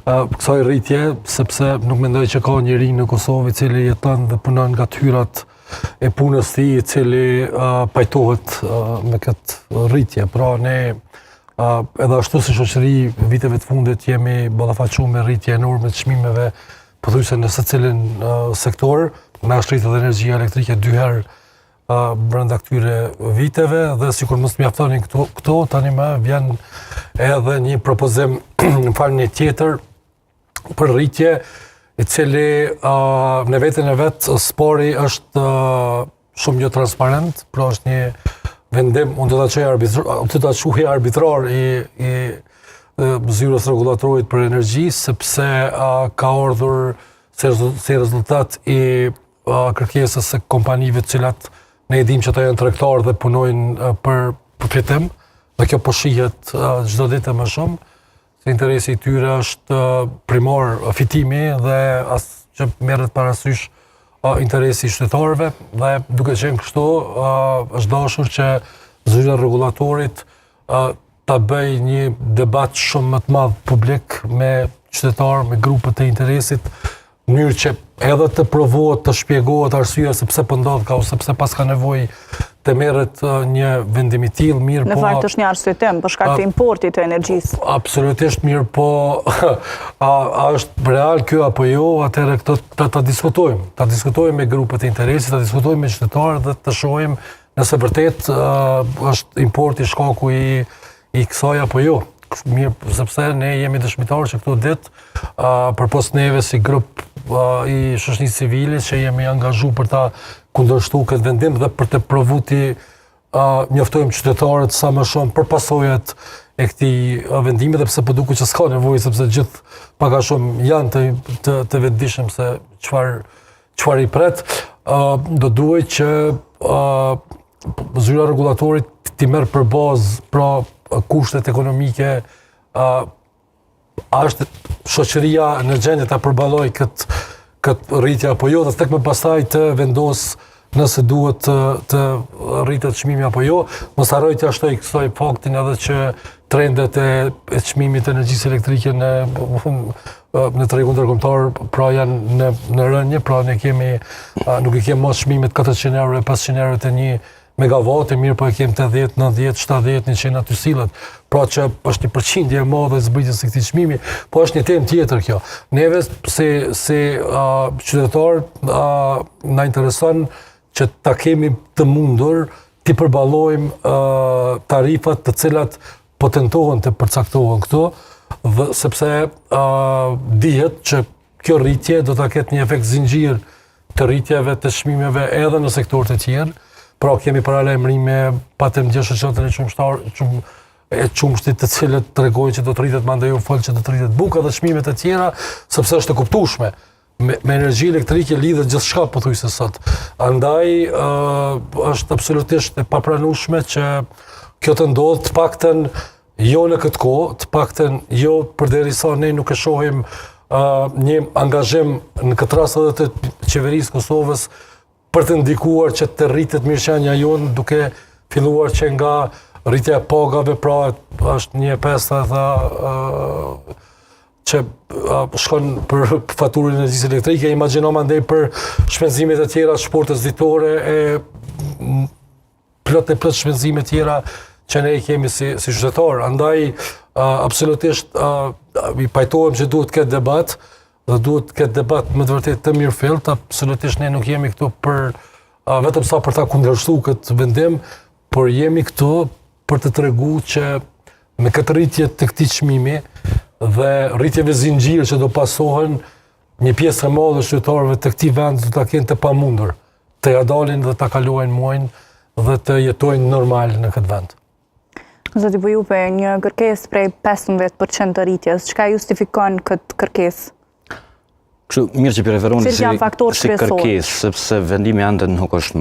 kësaj rritje, sepse nuk mendoj që ka njeri në Kosovë i cili jeton dhe punon nga tyrat e punës tij, i cili pajtohet me këtë rritje. Pra ne edhe ashtu si shoqëri viteve të fundit jemi ballafaqur me rritje enorme të çmimeve, pothuajse në secilin sektor, me rritë dhe energjia elektrike 2 herë brenda këtyre viteve, dhe sikur mos mjaftonin këto, tani më vjen edhe një propozim në palën e tjetër për rritje, i cili në vetën e vetë spori është shumë jo transparent, pra është një vendim, unë do ta quaj arbitrar i zyrës rregullatorit për energji, sepse ka ardhur si rezultat i kërkesës së kompanive të cilat ne e dim që ata janë tregtarë dhe punojnë për fitim, dhe kjo po shihet çdo ditë më shumë, se interesi i tyre është primar fitimi dhe as që merret parasysh interesi i qytetarëve, dhe duke qenë kështu, është dashur që zyra rregullatorit ta bëj një debat shumë më të madh publik me qytetarë, me grupet e interesit, në mënyrë që edhe të provohet të shpjegohet arsyeja se pse po ndodh ka ose pse pas ka nevojë të merret një vendim i tillë, mirë po. Në fakt është një arsyetim për shkak të importit të energjisë. Absolutisht, mirë po. A është real kjo apo jo? Atëherë këto ta diskutojmë. Ta diskutojmë me grupet e interesit, ta diskutojmë me qytetarët dhe të shohim nëse vërtet është importi shkaku i kësaj apo jo. Mirë, sepse ne jemi dëshmitarë që këto ditë përpos neve si grup i shoqërisë civile që jemi angazhuar për ta kundërshtuar këtë vendim dhe për të provuti njoftojmë qytetarët sa më shumë për pasojat e këtij vendimi, dhe pse po duket që s'ka nevojë sepse gjithë pak a shumë janë të vetëdijshëm se çfarë i pret. Do duhet që zyra rregullatorit t'i merr për bazë pra kushtet ekonomike, është shoqëria në gjendje ta përballojë këtë rritje apo jo, dhe tek më pastaj të vendos nëse duhet të rritet çmimi apo jo. Mos harroj të jashtoj kësaj faktin edhe që trendet e çmimit të energjisë elektrike në tregun ndërkombëtar pra janë në rënje, pra ne nuk i kemi mos çmimet 400 euro e 500 euro të një megavate, mirë po e kemi 80, 90, 70, 100 aty sillet. Pra që është një përqindje e madhe e zbritjes së këtij çmimi, po është një temë tjetër kjo. Neve si qytetar na intereson që ta kemi të mundur të përballojmë tarifat të cilat po tentohen të përcaktohen këto, sepse dihet që kjo rritje do ta ketë një efekt zinxhir të rritjeve të çmimeve edhe në sektorët e tjerë. Pra kemi paralajmërime patëm gjë shoqërore e çumshtit të cilët tregojnë që do të rritet mandej u fol që do të rritet buka dhe çmimet e tjera, sepse është e kuptueshme. Me energji elektrike lidhet gjithçka pothuajse sot. Andaj është absolutisht e papranueshme që kjo të ndodhë, të paktën jo në këtë kohë, të paktën jo përderisa ne nuk e shohim një angazhim në këtë rast edhe të qeverisë Kosovës për të ndikuar që të rritet mirëqenia jonë, duke filluar që nga rritja e pagave, pra është një pesta që shkon për faturën e energjisë elektrike, imagjino mandej për shpenzimet e tjera, shportës ditore, plot shpenzime tjera që ne i kemi si qytetar. Andaj absolutisht i pajtohem që duhet këtë debat, dhe duhet këtë debat më të vërtet të mirëfillt. Absolutisht ne nuk jemi këtu për vetëm sa për ta kundërshtuar këtë vendim, por jemi këtu për të treguar që me këtë rritje të këtij çmimi dhe rritjeve zinxhir që do pasohen, një pjesë e madhe e qytetarëve të këtij vendi do ta kenë të pamundur të ja dalin dhe ta kalojnë muajin dhe të jetojnë normal në këtë vend. Zoti Bujupe, një kërkesë prej 15% të rritjes, çka justifikon këtë kërkesë? Mirë që preferoni si kërkesë, sepse vendimi ende nuk është